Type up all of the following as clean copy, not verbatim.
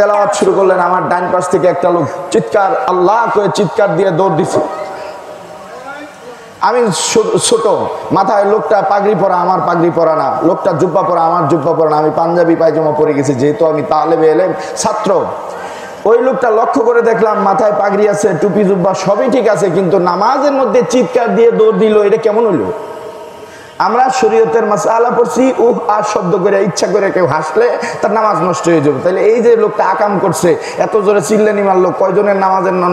তেলাওয়াত শুরু করলেন। আমার ডান পাশ থেকে একটা লোক চিৎকার আল্লাহ করে চিৎকার দিয়ে দৌড় দিছে। আমি ছোট, মাথায় লোকটা পাগড়ি পরা, আমার পাগড়ি পরা না, লোকটা জুব্বা পরা, আমার জুব্বা পরা না, আমি পাঞ্জাবি পায়জামা পরে গেছি, যেহেতু আমি তালেবে এলেম ছাত্র। ওই লোকটা লক্ষ্য করে দেখলাম মাথায় পাগড়ি আছে, টুপি জুব্বা সবই ঠিক আছে, কিন্তু নামাজের মধ্যে চিৎকার দিয়ে দৌড় দিল। এটা কেমন হইলো? আমরা শরীয়তের মাসআলা পড়ছি, আর শব্দ করে ইচ্ছা করে কেউ হাসলে তার নামাজ নষ্ট হয়ে যাবে। তাহলে এই যে লোকটা আকাম করছে, এত জোরে চিল্লানি মারলো, কয়জনের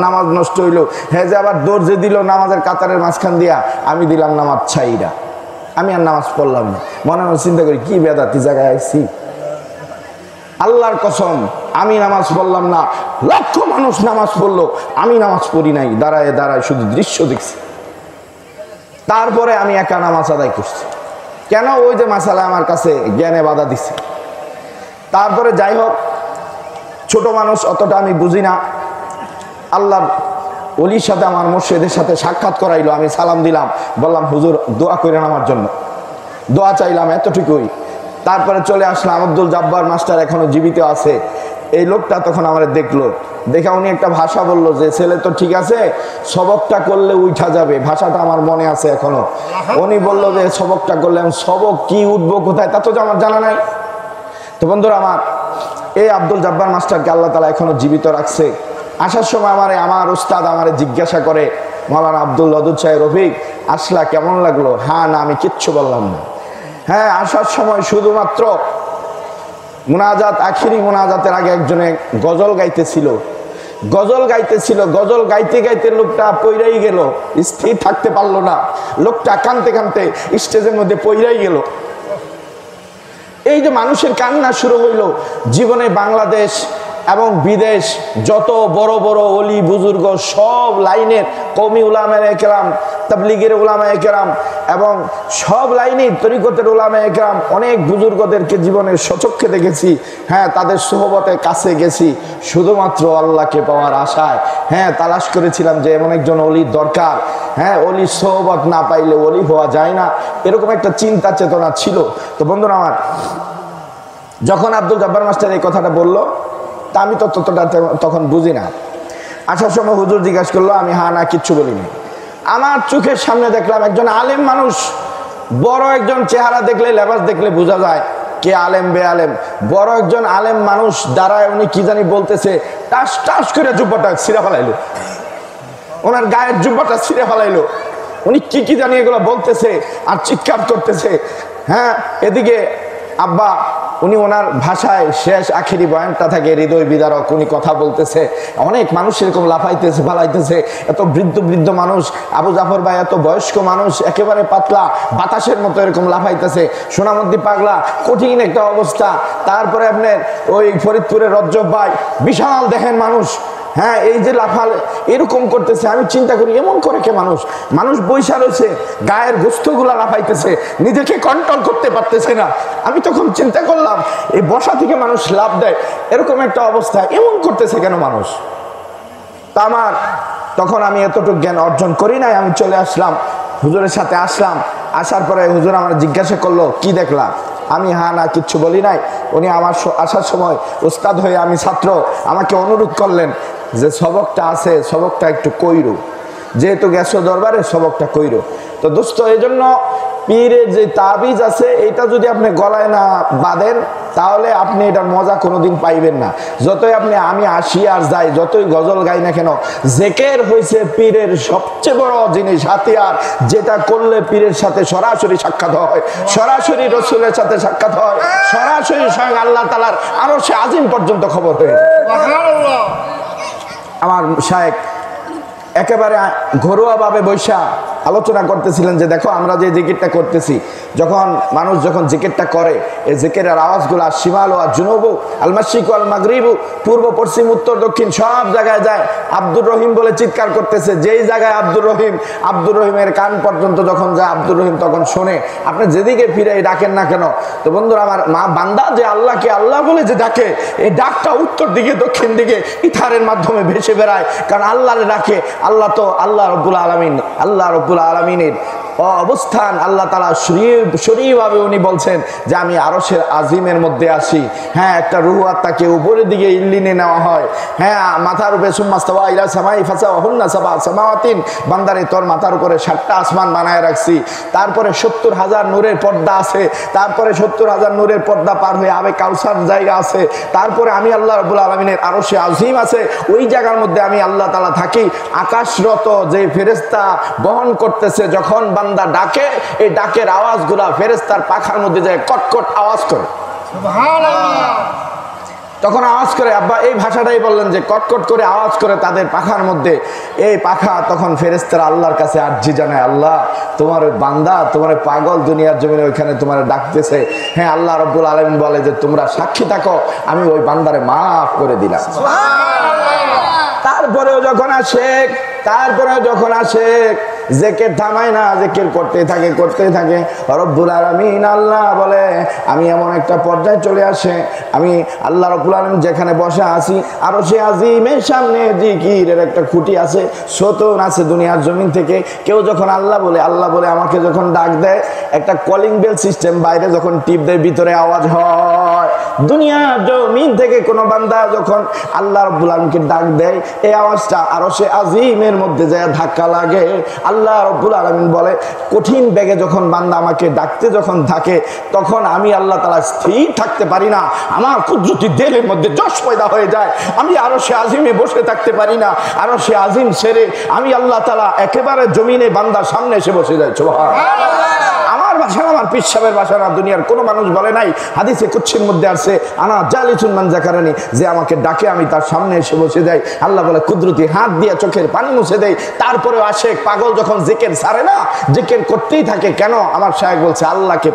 নামাজ নষ্ট হইলো? হ্যাঁ, যে আবার দৌড় যে দিল নামাজের কাতারের মাঝখান দিয়া, আমি দিলাম নামাজ ছাইরা, আমি আর নামাজ পড়লাম না। মনে মনে চিন্তা করি কি বেদাতি জায়গায় আইছি। আল্লাহর কসম, আমি নামাজ পড়লাম না, লক্ষ মানুষ নামাজ পড়লো, আমি নামাজ পড়ি নাই। দাঁড়ায় দাঁড়ায় শুধু দৃশ্য দেখছি। তারপরে আমি একা নামাজ আদায় করছি। কেন? ওই যে মাসালা আমার কাছে জ্ঞানে বাধা দিছে। তারপরে যাই হোক, ছোট মানুষ, অতটা আমি বুঝি না। আল্লাহর ওলির সাথে আমার মুর্শিদের সাথে সাক্ষাৎ করাইলো। আমি সালাম দিলাম, বললাম হুজুর দোয়া করেন আমার জন্য, দোয়া চাইলাম, এতটুকুই। তারপরে চলে আসলাম। আব্দুল জব্বার মাস্টার এখনো জীবিত আছে। এই লোকটা তখন আমার দেখলো, দেখে উনি একটা ভাষা বললো যে ছেলে তো ঠিক আছে, সবকটা করলে উঠা যাবে। ভাষাটা আমার মনে আছে এখনো। উনি বললো যে সবকটা করলে, সবক কি উঠবো কোথায় তা তো আমার জানা নাই। তো বন্ধুরা আমার, এই আব্দুল জব্বার মাস্টারকে আল্লাহ তাআলা এখনো জীবিত রাখছে। আসার সময় আমার উস্তাদ আমারে জিজ্ঞাসা করে, মাওলানা আব্দুল ওয়াদুদ সাহেব রফিক আসলা, কেমন লাগলো? হ্যাঁ না, আমি কিচ্ছু বললাম না। হ্যাঁ, আসার সময় শুধুমাত্র মুনাজাত, আখিরি মুনাজাতের আগে একজনে গজল গাইতেছিল। গজল গাইতে গাইতে লোকটা পইরাই গেল, স্থির থাকতে পারলো না। লোকটা কানতে কানতে স্টেজের মধ্যে পইরাই গেল। এই যে মানুষের কান্না শুরু হইল, জীবনে বাংলাদেশ এবং বিদেশ যত বড় বড় ওলি বুজুর্গ, সব লাইনের কওমি উলামায়ে কেরাম, তাবলীগের উলামায়ে কেরাম এবং সব লাইনের তরিকতের উলামায়ে কেরাম, অনেক বুজুর্গদেরকে জীবনের স্বচক্ষে দেখেছি। হ্যাঁ, তাদের সোহবতের কাছে গেছি শুধুমাত্র আল্লাহকে পাওয়ার আশায়। হ্যাঁ, তালাশ করেছিলাম যে এমন একজন অলির দরকার। হ্যাঁ, অলির সোহবত না পাইলে অলি হওয়া যায় না, এরকম একটা চিন্তা চেতনা ছিল। তো বন্ধুরা আমার, যখন আব্দুল জব্বার মাস্টার এই কথাটা বললো, তা আমি তো ততটা তখন বুঝি না। আসার সময় হুজুর জিজ্ঞাসা করলো, আমি হ্যাঁ না কিচ্ছু বলিনি। আমার চোখের সামনে দেখলাম একজন আলেম মানুষ, বড় একজন, চেহারা দেখলে লেবাস দেখলে বোঝা যায় কে আলেম বে আলেম। বড় একজন আলেম মানুষ দাঁড়ায়, উনি কি জানি বলতেছে, টাস টাস করে জুব্বাটা ছিঁড়ে ফেলাইলো, ওনার গায়ের জুব্বাটা ছিঁড়ে ফেলাইলো। উনি কি জানি এগুলো বলতেছে আর চিৎকার করতেছে। হ্যাঁ, এদিকে আব্বা, উনি ওনার ভাষায় শেষ আখেরি বয়ানটা থাকে হৃদয় বিদারক, উনি কথা বলতেছে। অনেক মানুষ এরকম লাফাইতেছে, ফালাইতেছে। এত বৃদ্ধ মানুষ, আবু জাফর ভাই এত বয়স্ক মানুষ, একেবারে পাতলা, বাতাসের মতো এরকম লাফাইতেছে। সোনামদ্দি পাগলা, কঠিন একটা অবস্থা। তারপরে আপনার ওই ফরিদপুরের রজ্জব ভাই, বিশাল দেখেন মানুষ। হ্যাঁ, এই যে লাফাল এরকম করতেছে, আমি চিন্তা করি এমন করে কে মানুষ বৈশা রয়েছে, গায়ের গোস্তগুলা লাফাইতেছে, নিজেকে কন্ট্রোল করতে পারতেছে না। আমি তখন চিন্তা করলাম, এই বসা থেকে মানুষ লাভ দেয়, এরকম একটা অবস্থা এমন করতেছে কেন মানুষ? তা আমার তখন আমি এতটুকু জ্ঞান অর্জন করি নাই। আমি চলে আসলাম, হুজুরের সাথে আসলাম। আসার পরে হুজুর আমার জিজ্ঞাসা করলো, কি দেখলাম? আমি হ্যাঁ না কিচ্ছু বলি নাই। উনি আমার আসার সময় উস্তাদ হয়ে, আমি ছাত্র, আমাকে অনুরোধ করলেন যে সবকটা আছে, সবকটা একটু কইরো, যেহেতু গেছো দরবারে, সবকটা কইরো। তো দোস্ত, এই জন্য পীরের যে তাবিজ আছে, এটা যদি আপনি গলায় না বাঁধেন, তাহলে আপনি এটার মজা কোনোদিন পাইবেন না। যতই আপনি আমি আসি আর যাই, যতই গজল গাই না কেন, জিকির হয়েছে পীরের সবচেয়ে বড় জিনিস, হাতিয়ার, যেটা করলে পীরের সাথে সরাসরি সাক্ষাৎ হয়, সরাসরি রসুলের সাথে সাক্ষাৎ হয়, সরাসরি স্বয়ং আল্লাহ তাআলার আরশে আজিম পর্যন্ত খবর হয়ে যায়। আমার শায়েখ একেবারে ঘরোয়াভাবে বৈশা আলোচনা করতেছিলেন যে দেখো, আমরা যে জিকিরটা করতেছি, মানুষ যখন জিকিরটা করে, এই জিকিরের আওয়াজগুলো শিমাল ও জুনুবু আল মাশরিক আল মাগরিবু, পূর্ব পশ্চিম উত্তর দক্ষিণ সব জায়গায় যায়। আব্দুর রহিম বলে চিৎকার করতেছে, যেই জায়গায় আব্দুর রহিমের কান পর্যন্ত যখন যায়, আব্দুর রহিম তখন শোনে। আপনি যেদিকে ফিরে ডাকেন না কেন, তো বন্ধুরা আমার, মা বান্দা যে আল্লাহকে আল্লাহ বলে যে ডাকে, এই ডাকটা উত্তর দিকে দক্ষিণ দিকে ইথারের মাধ্যমে ভেসে বেড়ায়। কারণ আল্লাহরে ডাকে, আল্লাহ তো আল্লাহ রব্বুল আলামিন, আল্লাহ রব্বুল আলামিনের অবস্থান আল্লাহ তাআলা শরীরভাবে উনি বলছেন যে আমি আরশের আজিমের মধ্যে আসি। হ্যাঁ, একটা রূহ আত্মাকে উপরের দিকে ইল্লিনে নেওয়া হয়। হ্যাঁ, মাথার উপরে সুম্মাস্তাওয়া ইলা সামাই ফাসাওয়াহুন্না সাবআ সামাওয়াতিন, বান্দারে তোর মাথার উপরে 7টা আসমান বানায় রাখছি। তারপরে 70,000 নূরের পর্দা আছে, তারপরে 70,000 নূরের পর্দা পার হয়ে আবে কাউসার জায়গা আছে, তারপরে আমি আল্লাহ রাব্বুল আলামিনের আরশে আজিম আছে, ওই জায়গার মধ্যে আমি আল্লাহ তাআলা থাকি। আকাশরত যে ফেরেশতা বহন করতেছে, যখন বান্দা ডাকে, এই ডাকের আওয়াজগুলা ফেরেশতার পাখার মধ্যে যায় কটকট আওয়াজ করে, সুবহানাল্লাহ। তখন আওয়াজ করে, আব্বা এই ভাষাটাই বললেন যে কটকট করে আওয়াজ করে তাদের পাখার মধ্যে। এই পাখা তখন ফেরেশতারা আল্লাহর কাছে আরজি জানায়, আল্লাহ তোমার ওই বান্দা, তোমার পাগল দুনিয়ার জমিনে ওইখানে তোমার ডাকতেছে। হ্যাঁ, আল্লাহ রাব্বুল আলামিন বলে যে তোমরা সাক্ষী থাকো, আমি ওই বান্দারে মাফ করে দিলাম। তারপরেও যখন আসে জিকির থামায় না, জিকির করতেই থাকে। রব্বুল আলামিন আল্লাহ বলে, আমি এমন একটা পর্যায়ে চলে আসে, আমি আল্লাহ রব্বুল আলামিন যেখানে বসা আছি, আরশে আজিমের সামনে জিকিরের একটা খুঁটি আছে, সতন আছে দুনিয়ার জমিন থেকে। কেউ যখন আল্লাহ বলে আমাকে যখন ডাক দেয়, একটা কলিং বেল সিস্টেম বাইরে যখন টিপ দেয়, ভিতরে আওয়াজ হয়। দুনিয়ার জমিন থেকে কোনো বান্দা যখন আল্লাহ রব্বুল আলামিনকে ডাক দেয়, এই আওয়াজটা আরশে আজিমের মধ্যে যায় ধাক্কা লাগে। আল্লাহ রব্বুল আলামিন বলে, কঠিন বেগে যখন বান্দা আমাকে ডাকতে যখন থাকে, তখন আমি আল্লাহ তাআলা স্থির থাকতে পারি না, আমার কুদরতি দিলের মধ্যে জশ পয়দা হয়ে যায়, আমি আরশে আজিমে বসে থাকতে পারি না। আরশে আজিম ছেড়ে আমি আল্লাহ তাআলা একেবারে জমিনে বান্দার সামনে এসে বসে যাই। সুবহানাল্লাহ। আমার ভাষা না, আমার পীর সাহেবের ভাষা না, দুনিয়ার কোনো মানুষ বলে নাই। হাদিসে কুদসির মধ্যে আছে, আনা জালিসুন মান যাকারানি, যে আমাকে ডাকে আমি তার সামনে এসে বসে যাই। আল্লাহ বলে কুদরতি হাত দিয়ে চোখের পানি মুছে দেয়। তারপরে আশেক পাগল যখন জিকির ছাড়ে না, জিকির করতেই থাকে। কেন? আমার সাহেব বলছে আল্লাহকে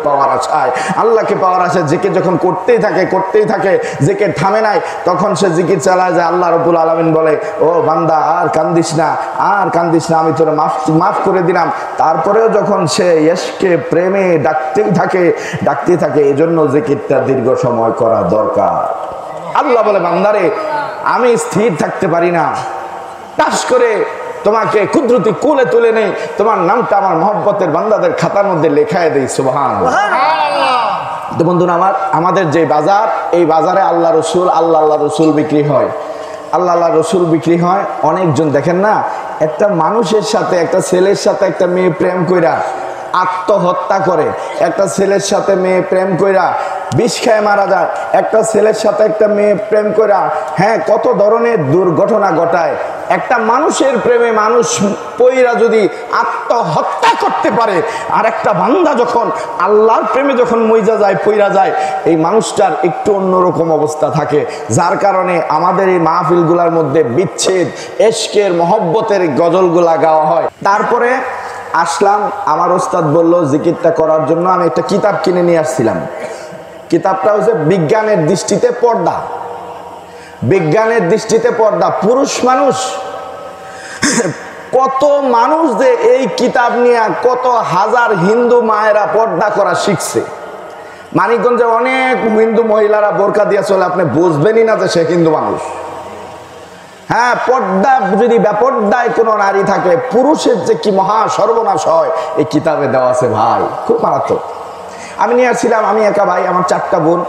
পাওয়ার আশায় জিকির যখন করতেই থাকে, জিকির থামে নাই, তখন সে জিকির চালায় যায়। আল্লাহ রাব্বুল আলামিন বলে, ও বান্দা আর কান্দিস না, আমি তোরে মাফ করে দিলাম। তারপরেও যখন সে ইশকে প্রেমে ডাকতেই থাকে, এজন্য জিকিরটা দীর্ঘ সময় করা দরকার। আল্লাহ বলে, বান্দারে আমি স্থির থাকতে পারি না, টাস করে তোমাকে কুদরতি কুলে তুলে নেই, তোমার নামটা আমার মহব্বতের বান্দাদের খাতার মধ্যে লেখায় দেই। সুবহানাল্লাহ। তো বন্ধুরা আমার, আমাদের যে বাজার, এই বাজারে আল্লাহ রসুল বিক্রি হয়, আল্লাহ রসুল বিক্রি হয়। অনেকজন দেখেন না, একটা মানুষের সাথে, একটা ছেলের সাথে একটা মেয়ে প্রেম কইরা আত্মহত্যা করে, একটা ছেলের সাথে মেয়ে প্রেম কইরা বিষ খেয়ে মারা যায়, একটা ছেলের সাথে একটা মেয়ে প্রেম কইরা হ্যাঁ কত ধরনের দুর্ঘটনা ঘটায়। একটা মানুষের প্রেমে মানুষ পইরা যদি আত্মহত্যা করতে পারে, আর একটা বান্দা যখন আল্লাহর প্রেমে যখন মইজা যায়, পইরা যায়, এই মানুষটার একটু অন্যরকম অবস্থা থাকে। যার কারণে আমাদের এই মাহফিলগুলোর মধ্যে বিচ্ছেদ, এশকের, মহব্বতের গজলগুলা গাওয়া হয়। তারপরে আসলাম, আমার ওস্তাদ বলল জিকিরটা করার জন্য। আমি একটা কিতাব কিনে নিয়ে আসছিলাম। কিতাবটা হচ্ছে বিজ্ঞানের দৃষ্টিতে পর্দা। পুরুষ মানুষ, কত মানুষ যে এই কিতাব নিয়ে কত হাজার হিন্দু মায়েরা পর্দা করা শিখছে। মানিকগঞ্জে অনেক হিন্দু মহিলারা বোরকা দিয়ে চলে, আপনি বুঝবেনই না যে সে হিন্দু মানুষ। হ্যাঁ, পর্দা যদি বেপর্দায় কোনো নারী থাকে, পুরুষের যে কি মহা সর্বনাশ হয় এই কিতাবে দেওয়া আছে ভাই, খুব মারাত্মক। আমি নিয়ে আসছিলাম, আমি একা ভাই, আমার 4টা বোন।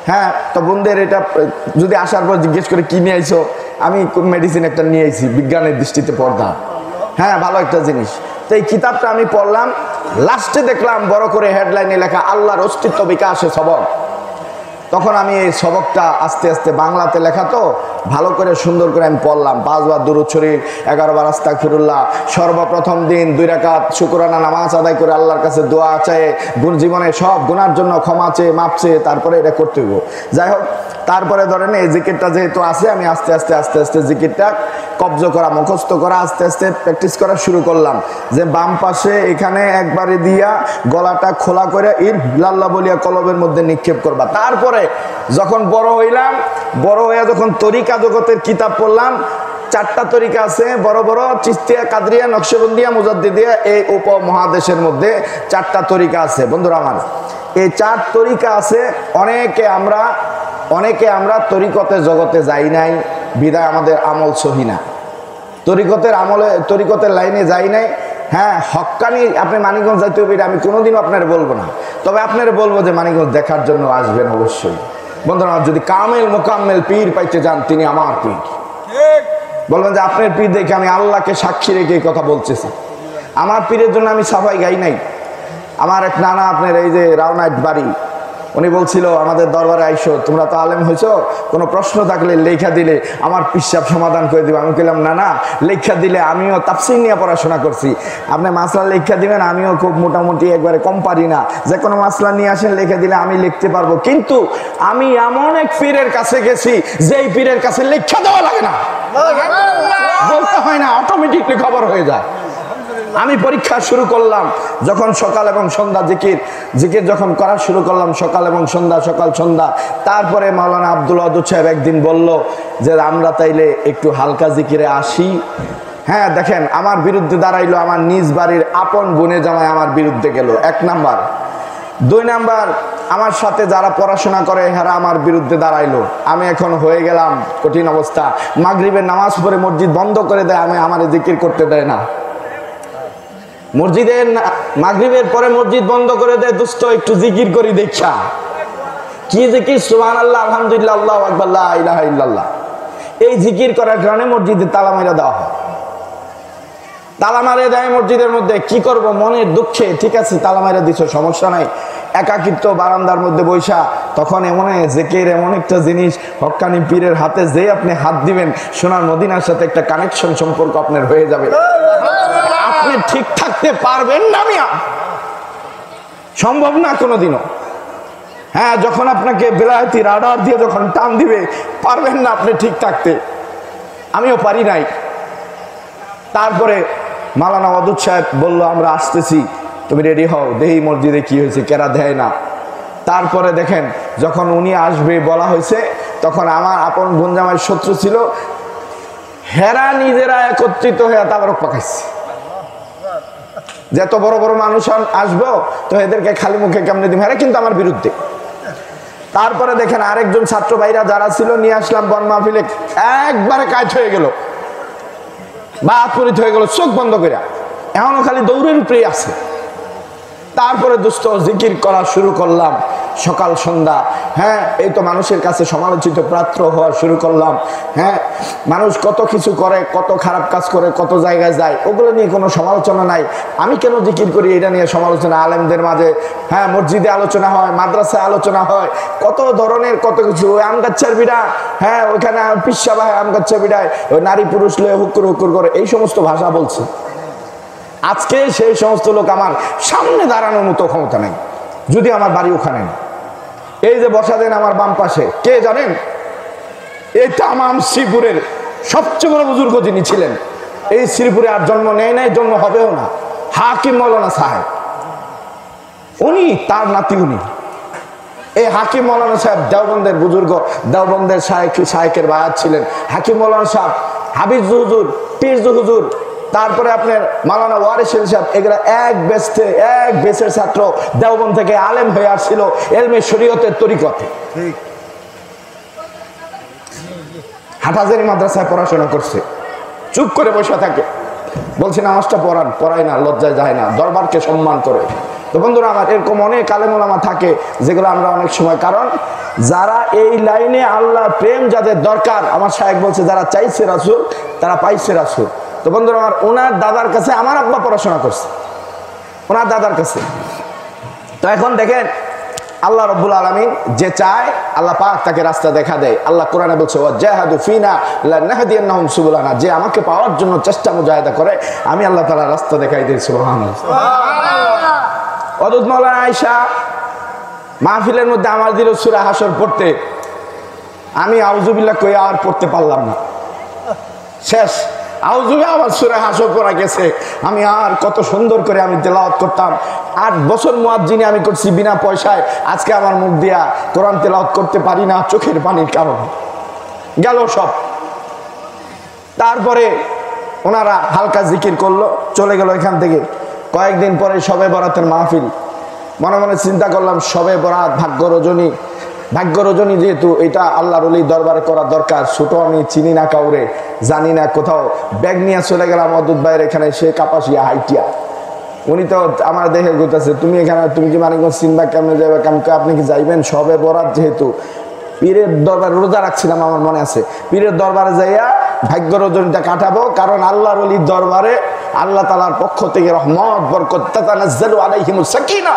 হ্যাঁ, তো বোনদের এটা যদি আসার পর জিজ্ঞেস করে কি নিয়ে আইছো, আমি মেডিসিন একটা নিয়ে আইছি, বিজ্ঞানের দৃষ্টিতে পর্দা। হ্যাঁ, ভালো একটা জিনিস। তো এই কিতাবটা আমি পড়লাম, লাস্টে দেখলাম বড় করে হেডলাইনে লেখা আল্লাহর অস্তিত্ব বিকাশে সবক। তখন আমি এই সবকটা আস্তে আস্তে, বাংলাতে লেখা তো, ভালো করে সুন্দর করে আমি পড়লাম। 5 বার দুরূদ শরীফ, 11 বার আস্তাগফিরুল্লাহ, সর্বপ্রথম দিন 2 রাকাত শুকরানা নামাজ আদায় করে আল্লাহর কাছে দোয়া চায়, জীবনে সব গুনার জন্য ক্ষমা চেয়ে, মাপ চেয়ে, তারপরে এটা করতে হইব। যাই হোক, তারপরে ধরেন এই জিকিরটা যেহেতু আছে, আমি আস্তে আস্তে জিকিরটা কব্জ করা, মুখস্থ করা, আস্তে আস্তে প্র্যাকটিস করা শুরু করলাম। যে বাম পাশে এখানে একবারে দিয়া গলাটা খোলা করে ইল্লাল্লাহ বলিয়া কলবের মধ্যে নিক্ষেপ করবা। তারপরে যখন বড় হইলাম, বড় হইয়া যখন তরিকা জগতের কিতাব পড়লাম, 4টা তরিকা আছে বড় বড়, চিশতিয়া, কাদরিয়া, নকশবন্দিয়া, মুজাদ্দিদিয়া, এই উপমহাদেশের মধ্যে 4টা তরিকা আছে। বন্ধুরা আমার, এই 4 তরিকা আছে। অনেকে আমরা তরিকতের জগতে যাই নাই, বিদায় আমাদের আমল সহি না। তরিকতের লাইনে যাই নাই, হ্যাঁ হক্কানি আপনি মানিকগঞ্জ যাইতে হবে, আমি কোনোদিনও আপনার বলবো না, তবে আপনার বলবো যে মানিকগঞ্জ দেখার জন্য আসবেন অবশ্যই। বন্ধুরা, যদি কামেল মোকাম্মেল পীর পাইতে যান, তিনি আমার পীর। বলবেন যে আপনার পীর দেখে আমি আল্লাহকে সাক্ষী রেখে এই কথা বলতেছি। আমার পীরের জন্য আমি সাফাই গাই নাই। আমার এক নানা, আপনার এই যে রাওনাইট বাড়ি, উনি বলছিল আমাদের দরবারে আইসো, তোমরা তো আলেম হয়েছো, কোনো প্রশ্ন থাকলে লেখা দিলে আমার পিসাব সমাধান করে দিবে। আমি বললাম না না, লেখা দিলে আমিও তাফসীর নিয়ে পড়াশোনা করছি, আপনি মাসলা লেখা দিবেন, আমিও খুব মোটামুটি একবারে কম পারি না, যে কোনো মাসলা নিয়ে আসেন লেখা দিলে আমি লিখতে পারবো। কিন্তু আমি এমন এক পীরের কাছে গেছি যেই পীরের কাছে লেখা দেওয়া লাগে না, বলতে হয় না, অটোমেটিকলি খবর হয়ে যায়। আমি পরীক্ষা শুরু করলাম যখন সকাল এবং সন্ধ্যা জিকির যখন করা শুরু করলাম, সকাল এবং সন্ধ্যা, সকাল সন্ধ্যা। তারপরে মাওলানা আব্দুল ওয়াদুদ সাহেব একদিন বলল যে আমরা তাইলে একটু হালকা জিকিরে আসি। হ্যাঁ দেখেন, আমার বিরুদ্ধে দাঁড়াইলো আমার নিজ বাড়ির আপন বোনে জামাই, আমার বিরুদ্ধে গেল 1 নাম্বার। 2 নাম্বার, আমার সাথে যারা পড়াশোনা করে এরা আমার বিরুদ্ধে দাঁড়াইলো। আমি এখন হয়ে গেলাম কঠিন অবস্থা। মাগরিবের নামাজ পড়ে মসজিদ বন্ধ করে দেয়, আমার জিকির করতে দেয় না। মসজিদের মাগরিবের পরে মসজিদ বন্ধ করে দেয়, দুষ্ট একটু জিকির করি দেখা। কি জিকির? সুবহানাল্লাহ, আলহামদুলিল্লাহ, আল্লাহু আকবার, লা ইলাহা ইল্লাল্লাহ। এই জিকির করার কারণে মসজিদে তালা মেরে দেওয়া হয়। তালা মারে দেয় মসজিদের মধ্যে। কি করব, মনের দুঃখে ঠিক আছে তালা মেরে দিছো, সমস্যা নাই। একাকিত্ব বারান্দার মধ্যে বৈশা, তখন এমন জিকির এমন একটা জিনিস, হক্কানি পীরের হাতে যে আপনি হাত দিবেন, সোনার মদিনার সাথে একটা কানেকশন সম্পর্ক আপনার হয়ে যাবে। আপনি ঠিক থাকতে পারবেন না মিয়া, সম্ভব না কোনোদিনও। হ্যাঁ, যখন আপনাকে বেলায়েতি রাডার দিয়ে যখন টান দিবে, পারবেন না আপনি ঠিক থাকতে। আমিও পারি নাই। তারপরে মাওলানা ওয়াদুদ সাহেব বলল আমরা আসতেছি, তুমি রেডি হও, দেহি মসজিদে কি হয়েছে, কেরা দেয় না। তারপরে দেখেন, যখন উনি আসবে বলা হয়েছে, তখন আমার আপন গুঞ্জামাই শত্রু ছিল, হেরা নিজেরা একত্রিত হয়ে তারপর পাকাইছে যে এত বড় বড় মানুষ আসবো, তো এদেরকে খালি মুখে কেমনে দিব, হেরা কিন্তু আমার বিরুদ্ধে। তারপরে দেখেন আরেকজন ছাত্র ভাইরা যারা ছিল নিয়ে আসলাম বন মাহফিলে, একবারে কাজ হয়ে গেল, বাদ পরিত হয়ে গেল, চোখ বন্ধ করে, এখনো খালি দৌড়ের উপরেই আছে। তারপরে দুস্থ জিকির করা শুরু করলাম সকাল সন্ধ্যা। হ্যাঁ, এই তো মানুষের কাছে সমালোচিত পাত্র হওয়া শুরু করলাম। হ্যাঁ, মানুষ কত কিছু করে, কত খারাপ কাজ করে, কত জায়গায় যায়, ওগুলো নিয়ে কোনো সমালোচনা নাই। আমি কেন জিকির করি এটা নিয়ে সমালোচনা আলেমদের মাঝে। হ্যাঁ, মসজিদে আলোচনা হয়, মাদ্রাসায় আলোচনা হয়, কত ধরনের কত কিছু। ওই আম গাছের বিড়া, হ্যাঁ ওইখানে পিসা ভাই আম গাছের বিড়ায় ওই নারী পুরুষ লয়ে হুকুর হুকুর করে, এই সমস্ত ভাষা বলছে। আজকে সেই সমস্ত লোক আমার সামনে দাঁড়ানোর মতো ক্ষমতা নেই, যদি আমার বাড়ি ওখানে। এই যে বসা দেন আমার বাম পাশে, কে জানেন? এই তামাম শ্রীপুরের সবচেয়ে বড় বুজুর্গ যিনি ছিলেন, এই শ্রীপুরে আর জন্ম নেয় নাই, জন্ম হবেও না, হাকিম মৌলানা সাহেব। উনি তার নাতি, উনি এই হাকিম মৌলানা সাহেব দেওবন্দের বুজুর্গ, দেওবন্দের শায়েখের বায়াত ছিলেন। হাকিম মৌলানা সাহেব, হাবিজ হুজুর, পীর হুজুর, তারপরে আপনার মাওলানা ওয়ারিস সাহেব, এগুলা এক বেসের ছাত্র, দেওবন্দ থেকে আলেম হয়ে আসছিল এলমে শরীয়তের তরিকতে। হাটহাজারী মাদ্রাসায় পড়াশোনা করছে, চুপ করে বসে থাকে, বলছি নামাজটা পড়ায় না, লজ্জায় যায় না, দরবারকে সম্মান করে। তো বন্ধুরা আমার, এরকম অনেক আলেম ওলামা থাকে যেগুলো আমরা অনেক সময়, কারণ যারা এই লাইনে আল্লাহ প্রেম যাদের দরকার, আমার শায়েখ বলছে যারা চাইছে রাসূল তারা পাইছে রাসূল। তো বন্ধুরা আমার, ওনার দাদার কাছে আমার আব্বা পড়াশোনা করছে, ওনার দাদার কাছে। তো এখন দেখেন, আল্লাহ রাব্বুল আলামিন যে চায় আল্লাহ পাক তাকে রাস্তা দেখা দেয়। আল্লাহ কোরআনে বলছে ওয়াজাহাদু ফিনা লানাহদিয়ান্নাহুম সুবুলানা, যে আমাকে পাওয়ার জন্য চেষ্টা মুজাহিদা করে, আমি আল্লাহ তাআলা রাস্তা দেখাই দিই। সুবহানাল্লাহ। ওয়াদুদ মাওলানা আয়েশা মাহফিলের মধ্যে আমার দিল সূরা হাসর পড়তে, আমি আউযুবিল্লাহ কই আর পড়তে পারলাম না, শেষ। আউযুবিল্লাহ আমার সূরা হাসর পড়া গেছে, আমি আর কত সুন্দর করে আমি তেলাওয়াত করতাম। 8 বছর মুয়াজ্জিনি আমি করছি বিনা পয়সায়, আজকে আমার মুখ দিয়া কোরআন তেলাওয়াত করতে পারি না চোখের পানির কারণে, গেল সব। তারপরে ওনারা হালকা জিকির করলো, চলে গেল এখান থেকে। কয়েকদিন পরে শবে বরাতের মাহফিল, মনে মনে চিন্তা করলাম শবে বরাত, ভাগ্য রজনী, ভাগ্য রজনী যেহেতু এটা আল্লাহর ওলির দরবারে করা দরকার। ছোট আমি চিনি না কাউরে, জানি না, কোথাও ব্যাগ নিয়ে চলে গেলাম অদ্ভুত ভাইয়ের এখানে, সে কাপাসিয়া হাইটিয়া, উনি তো আমার দেখে করতেছে তুমি এখানে, তুমি কি মানিকগঞ্জ চিনবা, কেমনে যাবে, আপনি কি যাইবেন? সবে বরাত যেহেতু পীরের দরবারে রোজা রাখছিলাম, আমার মনে আছে, পীরের দরবারে যাইয়া ভাগ্য রজনীটা কাটাবো, কারণ আল্লাহর ওলির দরবারে আল্লাহ তাআলার পক্ষ থেকে রহমত বরকত তাতানাজ্জালু আলাইহিমুস সাকিনা,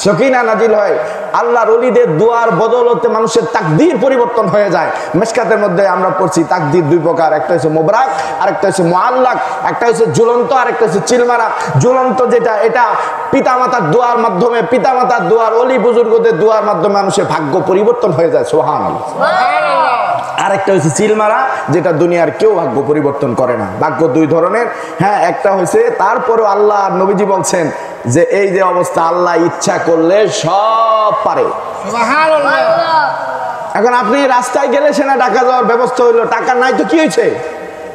সকিনা নাজিল হয়। আল্লাহর ওলিদের দুয়ার বদলতে মানুষের তাকদীর পরিবর্তন হয়ে যায়। মিশকাতের মধ্যে আমরা পড়ছি তাকদীর দুই প্রকার, একটা হচ্ছে মুবরাক, আরেকটা হচ্ছে মুআল্লাক, একটা হচ্ছে ঝুলন্ত, আরেকটা হচ্ছে চিলমারা। ঝুলন্ত যেটা, এটা পিতামাতার দোয়ার মাধ্যমে, পিতামাতার দোয়ার, ওলি বুজুর্গদের দোয়ার মাধ্যমে মানুষের ভাগ্য পরিবর্তন হয়ে যায়, সুবহানাল্লাহ। আরেকটা হচ্ছে চিলমারা, যেটা দুনিয়ার কেউ ভাগ্য পরিবর্তন করে না। ভাগ্য দুই ধরনের, হ্যাঁ, একটা হয়েছে তারপরও আল্লাহ নবীজি বলছেন যে এই যে অবস্থা, আল্লাহ ইচ্ছা করলে সব পারে। এখন আপনি রাস্তায় গেলে সেনা টাকা দেওয়ার ব্যবস্থা হইলো, টাকা নাই তো কি হয়েছে,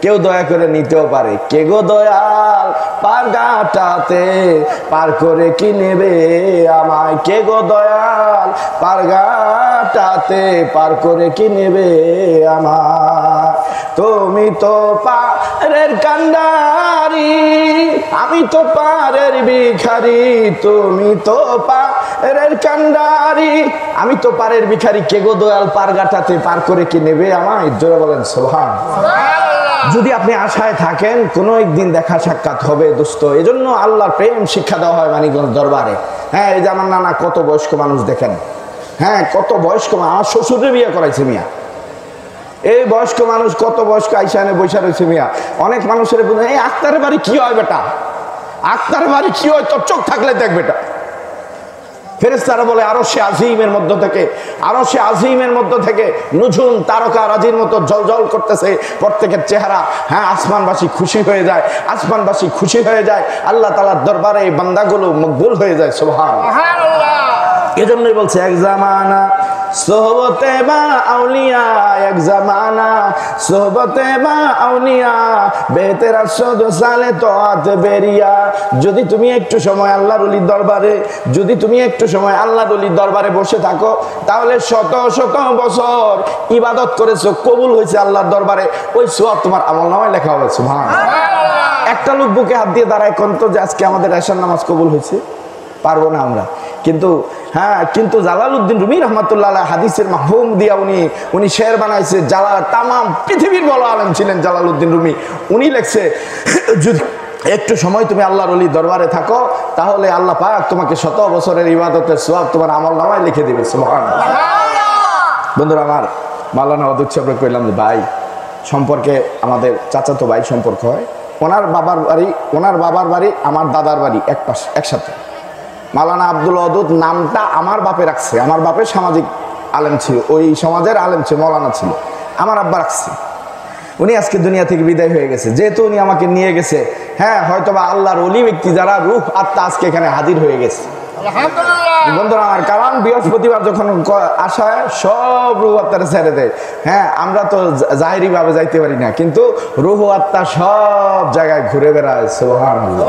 কেউ দয়া করে নিতেও পারে। কে গো দয়াল পার ঘাটাতে, পার করে কি নেবে আমায়, কে গো দয়াল পার ঘাটাতে, পার করে কি নেবে আমায়। তুমি তো পারের কান্ডারি, আমি তো পারের ভিখারি, তুমি তো পারের কান্ডারি, আমি তো পারের ভিখারি, কে গো দয়াল পার ঘাটাতে, পার করে কি নেবে আমায়। জোরে বলেন সুবহানাল্লাহ। যদি আপনি আশায় থাকেন কোনো একদিন দেখা সাক্ষাৎ হবে দোস্ত, এজন্য আল্লাহর প্রেম শিক্ষা দেওয়া হয় মানিকগঞ্জ দরবারে। হ্যাঁ, এই যে আমার নানা কত বয়স্ক মানুষ দেখেন, হ্যাঁ কত বয়স্ক, আমার শ্বশুরের বিয়ে করাইছে মিয়া, এই বয়স্ক মানুষ কত বয়স্ক আইসানে বৈশা রয়েছে মিয়া। অনেক মানুষের এই আক্তারের বাড়ি কি হয় বেটা, আক্তারের বাড়ি কি হয়, তোর চোখ থাকলে দেখ বেটা। ফেরেশতারা বলে আরশে আজিমের মধ্য থেকে, আরশে আজিমের মধ্য থেকে নুজুম তারকা রাজির মতো জ্বলজ্বল করতেছে প্রত্যেকের চেহারা। হ্যাঁ, আসমানবাসী খুশি হয়ে যায়, আসমানবাসী খুশি হয়ে যায়, আল্লাহ তাআলার দরবারে এই বান্দাগুলো মকবুল হয়ে যায়, সুবহানাল্লাহ। এজন্যই বলছে এক জামানা সোহবতে বা আউলিয়া, এক জামানা সোহবতে বা আউলিয়া, বেতেরা সদ সালে তোয়াত বেরিয়া। যদি তুমি একটু সময় আল্লাহর ওলির দরবারে, যদি তুমি একটু সময় আল্লাহর ওলির দরবারে বসে থাকো, তাহলে শত শত বছর ইবাদত করেছো, কবুল হয়েছে আল্লাহর দরবারে, ওই সওয়াব তোমার আমলনামায় লেখা হবে, সুবহানাল্লাহ। একটা লোক বুকে হাত দিয়ে দাঁড়ায় কোন তো যে আজকে আমাদের এশার নামাজ কবুল হয়েছে, পারবো না আমরা। কিন্তু হ্যাঁ, কিন্তু জালালউদ্দিন রুমি রহমাতুল্লাহ আলাইহি হাদিসের মাহফুম দিয়া উনি শের বানাইছে। তামাম পৃথিবীর বড় আলেম ছিলেন জালালউদ্দিন রুমি। উনি লেখছে যদি একটু সময় তুমি আল্লাহর ওলির দরবারে থাকো, তাহলে আল্লাহ পাক তোমাকে শত বছরের ইবাদতের সওয়াব তোমার আমলনামায় লিখে দিবে, সুবহানাল্লাহ। বন্ধুরা আমার, মাওলানা ওয়াদুদ সাহেব কইলাম যে ভাই সম্পর্কে, আমাদের চাচাতো ভাই সম্পর্ক হয়, ওনার বাবার বাড়ি আমার দাদার বাড়ি এক পাশে একসাথে। মাওলানা আব্দুল ওয়াদুদ নামটা আমার বাপে রাখছে, আমার বাপের সামাজিক আলেম ছিল, ওই সমাজের আলেম ছিল, মৌলানা ছিল, আমার আব্বা রাখছে। উনি আজকে দুনিয়া থেকে বিদায় হয়ে গেছে, যেহেতু উনি আমাকে নিয়ে গেছে, হ্যাঁ হয়তোবা আল্লাহর ওলি ব্যক্তি যারা রূহ আত্মা আজকে এখানে হাজির হয়ে গেছে, বন্ধুরা আমার। কারণ বৃহস্পতিবার যখন আসায় সব রূহ আত্মারে ছেড়ে দেয়। হ্যাঁ, আমরা তো জাহেরি ভাবে যাইতে পারি না, কিন্তু রূহ আত্মা সব জায়গায় ঘুরে বেড়ায়, সুবহানাল্লাহ।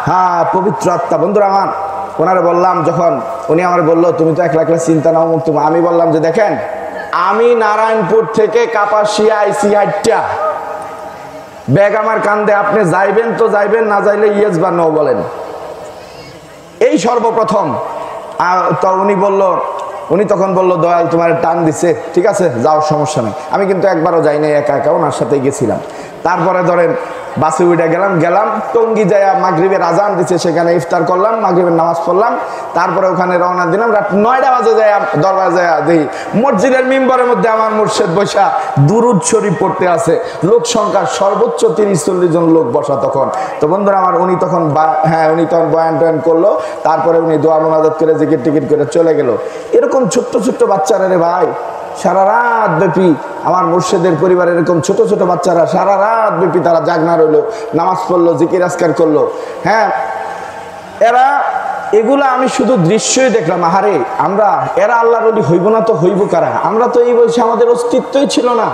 হ্যাঁ, পবিত্র আত্মা। বন্ধুরা আমার, ওনারা বললাম যখন, উনি আমার বললো তুমি তো একলা একলা চিন্তা নাও মুক্ত, আমি বললাম যে দেখেন, আমি নারায়ণপুর থেকে কাপাসিয়া আইসি হাইটটা, ব্যাগ আমার কান্দে, আপনি যাইবেন তো যাইবেন, না যাইলে ইয়েস বা নো বলেন। এই সর্বপ্রথম তো উনি তখন বললো দয়াল তোমার টান দিছে, ঠিক আছে যাও, সমস্যা নেই। আমি কিন্তু একবারও যাই নাই, একা একা ওনার সাথে গেছিলাম। তারপরে ধরেন বাসে উঠে গেলাম টঙ্গী যাইয়া মাগরিবের আজান দিচ্ছে, সেখানে ইফতার করলাম, মাগরিবের নামাজ পড়লাম, তারপরে ওখানে রওনা দিলাম। রাত 9টা বাজে যায় দরবার যায় দেখি মসজিদের মিম্বরের মধ্যে আমার মুর্শিদ বসা দুরুদ শরীফ পড়তে আছে। লোক সংখ্যা সর্বোচ্চ 30-40 জন লোক বসা তখন। তো বন্ধুরা আমার, উনি তখন বয়ান টয়ান করলো, তারপরে উনি দোয়া মোনাজাত করে জিকির টিকিট করে চলে গেল। এরকম ছোট্ট ছোট্ট বাচ্চারা রে ভাই, সারা রাত ব্যাপী আমার মুর্শিদের পরিবারের এরকম ছোট ছোট বাচ্চারা সারা রাত ব্যাপী তারা জাগনা রইলো, নামাজ পড়লো, জিকির আজকার করলো। হ্যাঁ, এগুলা আমি শুধু দৃশ্যই দেখলাম। আহারে, এরা আল্লাহর ওলি হইব না তো হইব কারা? আমরা তো এই বয়সে আমাদের অস্তিত্বই ছিল না।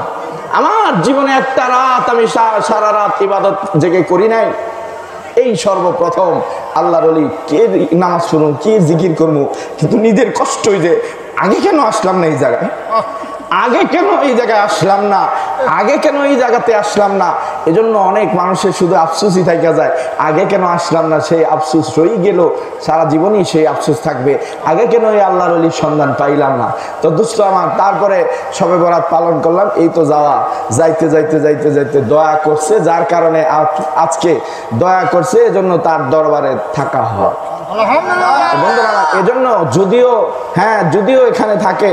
আমার জীবনে একটা রাত আমি সারা রাত ইবাদত জেগে করি নাই। এই সর্বপ্রথম আল্লাহর ওলি কে নামাজ শুনুন, কে জিকির করবো, কিন্তু নিজের কষ্ট হয়ে যে আগে কেন আসলাম না এই জায়গায়, আগে কেন এই জায়গায় আসলাম না, আগে কেন এই জায়গাতে আসলাম না। এজন্য অনেক মানুষের শুধু আফসোসই থাকা যায়, আগে কেন আসলাম না, সেই আফসোস রয়ে গেল, সারা জীবনই সেই আফসোস থাকবে, আগে কেন এই আল্লাহর ওলির সন্ধান পাইলাম না। তো দোস্ত আমার, তারপরে শবে বরাত পালন করলাম, এই তো যাওয়া, যাইতে যাইতে যাইতে যাইতে দয়া করছে, যার কারণে আজকে দয়া করছে, এজন্য তার দরবারে থাকা হয়। বন্ধুরা, এজন্য যদিও এখানে থাকে,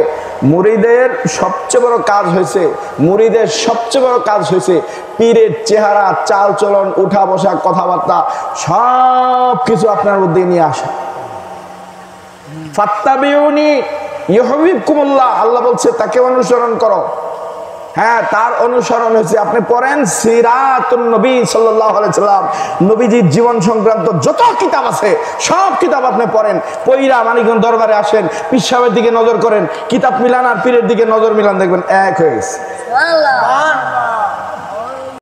মুরিদের সবচেয়ে বড় কাজ হয়েছে, মুরিদের সবচেয়ে বড় কাজ হয়েছে পীরের চেহারা, চাল চলন, উঠা বসা, কথাবার্তা সব কিছু আপনার মধ্যে নিয়ে আসা। ফাত্তাবিউনি ইউহিব্বুকুমুল্লাহ, আল্লাহ বলছে তাকে অনুসরণ করো। হ্যাঁ, তার অনুসরণ হয়েছে, আপনি পড়েন সিরাতুন নবী সাল্লাল্লাহু আলাইহি সাল্লাম, নবীজির জীবন সংক্রান্ত যত কিতাব আছে সব কিতাব আপনি পড়েন, পইরা মানিকগঞ্জ দরবারে আসেন, পীর সাহেবের দিকে নজর করেন, কিতাব মিলান আর পীরের দিকে নজর মিলান, দেখবেন এক হয়ে গেছে।